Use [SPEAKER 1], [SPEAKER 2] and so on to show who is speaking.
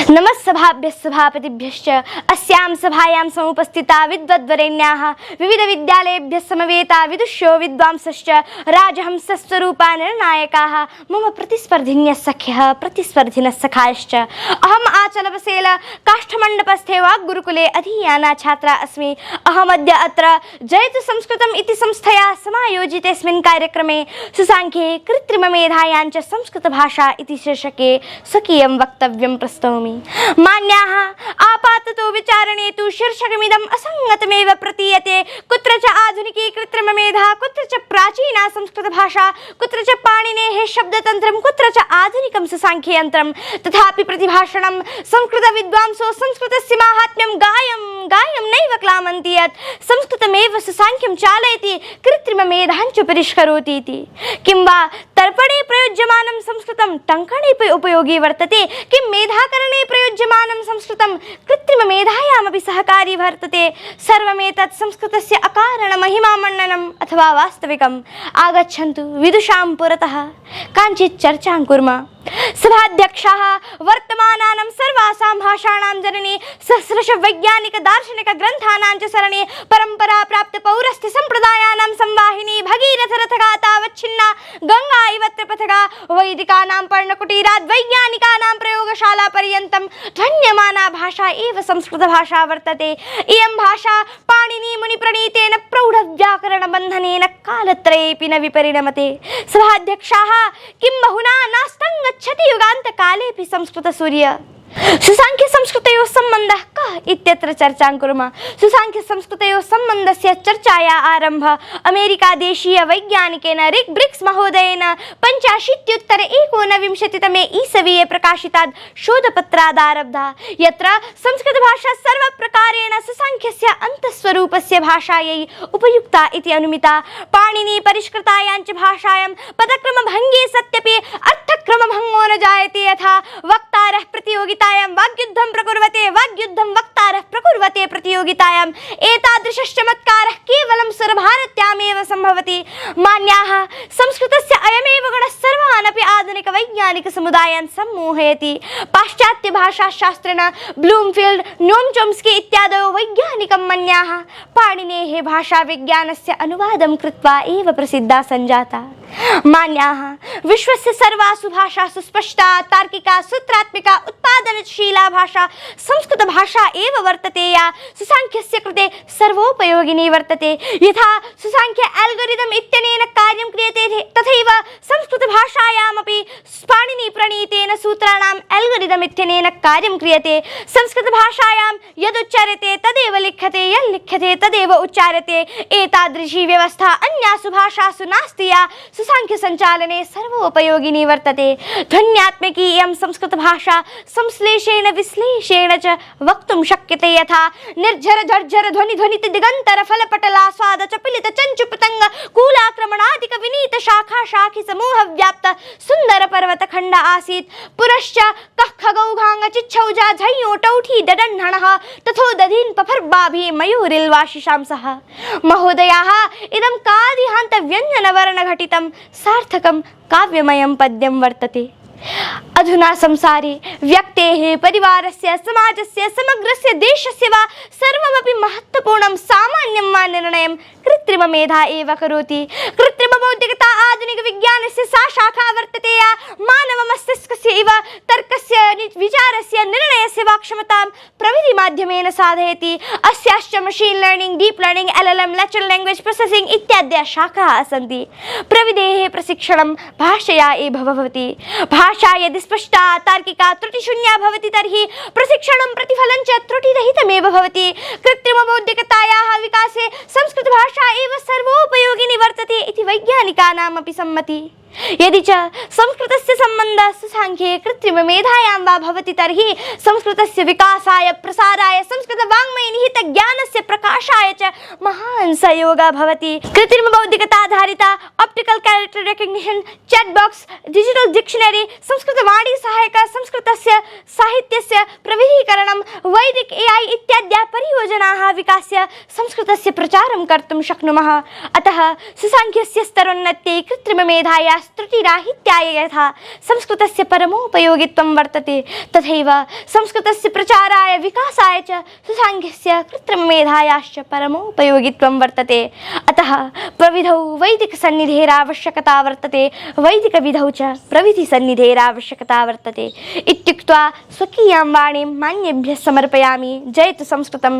[SPEAKER 1] नमस्सभाभ्यः सभापतिभ्यश्च अस्यां सभायां समुपस्थिता विद्वद्वरेण्याः विविधविद्यालयेभ्यः समवेता विदुष्यो विद्वांसश्च राजहंसस्वरूपा निर्णायकाः मम प्रतिस्पर्धिन्यः सख्यः प्रतिस्पर्धिनः सखायश्च अहम् आचलबसेल काष्ठमण्डपस्थे वाग्गुरुकुले अधीयाना छात्रा अस्मि। अहमद्य अत्र जयतु संस्कृतम् इति संस्थया समायोजितेऽस्मिन् कार्यक्रमे सुसाङ्ख्ये कृत्रिममेधायाञ्च संस्कृतभाषा इति शीर्षके स्वकीयं वक्तव्यं प्रस्तौमि। मान्याः, आपाततो विचारणे तु शीर्षकमिदम् असङ्गतमेव प्रतीयते। कुत्र च आधुनिकी कृत्रिममेधा, कुत्र च प्राचीना संस्कृतभाषा, कुत्र च पाणिनेः शब्दतन्त्रं, कुत्र च आधुनिकं सुसाङ्ख्ययन्त्रं। तथापि प्रतिभाषणं संस्कृतविद्वांसो संस्कृतस्य माहात्म्यं गायं नैव क्लामन्ति यत् संस्कृतमेव सुसाङ्ख्यं चालयति, कृत्रिममेधाञ्च परिष्करोति इति। किं वा तर्पणे प्रयुज्यमानं संस्कृतं टङ्कणे उपयोगी वर्तते, किं मेधाकरणे प्रयुज्यमानं संस्कृतं कृत्रिममेधायामपि सहकारी वर्तते। सर्वमेतत् संस्कृतस्य अकारणमहिमामण्डनम् अथवा वास्तविकम्। आगच्छन्तु विदुषां पुरतः काञ्चित् चर्चां कुर्मः। सभाध्यक्षाः वर्तमानानां सर्वासां भाषाणां जननी, सहस्रश वैज्ञानिक दार्शनिक ग्रन्थानां च सरणी, परम्परा प्राप्त पौरस्त्य संप्रदायानां संवाहिनी, भगीरथ रथगातावच्छिन्ना गंगा इव त्रिपथगा, वैदिकानां पर्णकुटीरात् वैज्ञानिकानां प्रयोगशाला पर्यन्तं ध्वन्यमाना भाषा एव संस्कृतभाषा वर्तते। इयं भाषा पाणिनि मुनिप्रणीतेन प्रौढव्याकरणबन्धनेन कालत्रयेऽपि न विपरिणमते। सभाध्यक्षाः, किं बहुना नास्तङ्गच्छति युगान्तकालेऽपि संस्कृतसूर्य। सुसाङ्ख्य संस्कृतयोः सम्बन्धः कः इत्यत्र चर्चां कुर्मः। सुसाङ्ख्य संस्कृतयोः सम्बन्धस्य चर्चायाः आरम्भः अमेरिकादेशीय वैज्ञानिकेन रिक् ब्रिक्स् महोदयेन 85-19तमे ईसवीये प्रकाशितात् शोधपत्रादारब्धा, यत्र संस्कृतभाषा सर्वप्रकारेण सुसाङ्ख्यस्य अन्तःस्वरूपस्य भाषायै उपयुक्ता इति अनुमिता। पाणिनि परिष्कृतायाञ्च भाषायां पदक्रमभङ्गे सत्यपि अर्थक्रमभङ्गो न जायते। यथा वक्तारः प्रतियोगितायां वाग्युद्धं प्रकुर्वते, वाग्युद्धं वक्तारः प्रकुर्वते प्रतियोगितायाम्, एतादृशश्चमत्कारः केवलं सुरभारत्यामेव सम्भवति। मान्याः, संस्कृतस्य अयमेव गुणः सर्वानपि आधुनिक वैज्ञानिक समुदायान् सम्मोहयति। पाश्चात्य भाषाशास्त्रेण ब्लूमफील्ड, नोम चोम्स्की इत्यादयो वैज्ञानिकं मन्याः पाणिनेः भाषाविज्ञानस्य अनुवादं कृत्वा एव प्रसिद्धा सञ्जाता। मान्याः, विश्वस्य सर्वासु भाषासु स्पष्टा, तार्किका, सूत्रात्मिका, उत्पादनशीला भाषा संस्कृतभाषा एव वर्तते, या सुसाङ्ख्यस्य कृते सर्वोपयोगिनी वर्तते। यथा सुसाङ्ख्य एल्गोरिदम् इत्यनेन कार्यं क्रियते, तथैव संस्कृतभाषायामपि पाणिनि प्रणीतेन सूत्राणाम् एल्गोरिदम् इत्यनेन कार्यं क्रियते। संस्कृतभाषायां यदुच्चार्यते तदेव लिख्यते, यल्लिख्यते तदेव उच्चार्यते। एतादृशी व्यवस्था अन्यासु भाषासु नास्ति, या सुसाङ्ख्यसञ्चालने सर्वोपयोगिनी वर्तते। ध्वन्यात्मकी इयं संस्कृतभाषा संश्लेषेण विश्लेषेण च वक्तुं शक्यते। यथा निर्झर झर्झर ध्वनि ध्वनित दिगंतर फलपटला स्वाद चपिलित चंचु पतंग कूलाक्रमणादिक विनीत शाखा शाखी समूह व्याप्त सुंदर पर्वत खंड आसीत्। पुनश्च कः खगौघांग चिच्छौजा झय्यो टौठी डडन्हणः तथो दधीन् पफर्बाभि मयूरिल्वाशिशांसः। महोदयाः, इदं कादिहान्त व्यञ्जन वर्ण घटितं सार्थकं काव्यमयं पद्यं वर्तते। अधुना संसारे व्यक्तेः, परिवारस्य, समाजस्य, समग्रस्य देशस्य वा सर्वमपि महत्त्वपूर्णं सामान्यं वा निर्णयं कृत्रिममेधा एव करोति। कृत्रिमबौद्धिकता आधुनिक विज्ञानस्य सा शाखा वर्तते, या मानवमस्तिष्कस्य इव तर्कस्य, विचारस्य, निर्णयस्य वा क्षमतां प्रविधिमाध्यमेन साधयति। अस्याश्च machine learning, deep learning, LLM, natural language processing इत्याद्यः शाखाः सन्ति। प्रविधेः प्रशिक्षणं भाषया एव भवति। भाषा यदि स्पष्टा, तार्किका, त्रुटिशून्या भवति तर्हि प्रशिक्षणं प्रतिफलं च त्रुटिरहितमेव भवति। कृत्रिमबौद्धिकतायाः विकासे संस्कृतभाषा एव सर्वोपयोगिनी वर्तते इति वैज्ञानिकानामपि सम्मतिः। यदि च संस्कृतस्य सम्बन्धः सुसाङ्ख्ये कृत्रिममेधायां वा भवति तर्हि संस्कृतस्य विकासाय, प्रसाराय, संस्कृतवाङ्मये निहितज्ञानस्य प्रकाशाय च महान् सहयोगः भवति। कृत्रिमबौद्धिकताधारिता optical character recognition, chat box, digital dictionary, संस्कृतवाणी सहायक, संस्कृतस्य साहित्यस्य प्रविधीकरणं, वैदिक AI इत्याद्याः परियोजनाः विकास्य संस्कृतस्य प्रचारं कर्तुं शक्नुमः। अतः सुसाङ्ख्यस्य स्तरोन्नत्यै कृत्रिममेधायाः त्रुटिराहित्याय यथा संस्कृतस्य परमोपयोगित्वं वर्तते तथैव संस्कृतस्य प्रचाराय विकासाय च सुसाङ्ख्यस्य कृत्रिममेधायाश्च परमोपयोगित्वं वर्तते। अतः प्रविधौ वैदिकसन्निधेरावश्यकता वर्तते वैदिकविधौ च प्रविधिसन्निधेरावश्यकता वर्तते इत्युक्त्वा स्वकीयां वाणीं मान्येभ्यः समर्पयामि। जयतु संस्कृतं।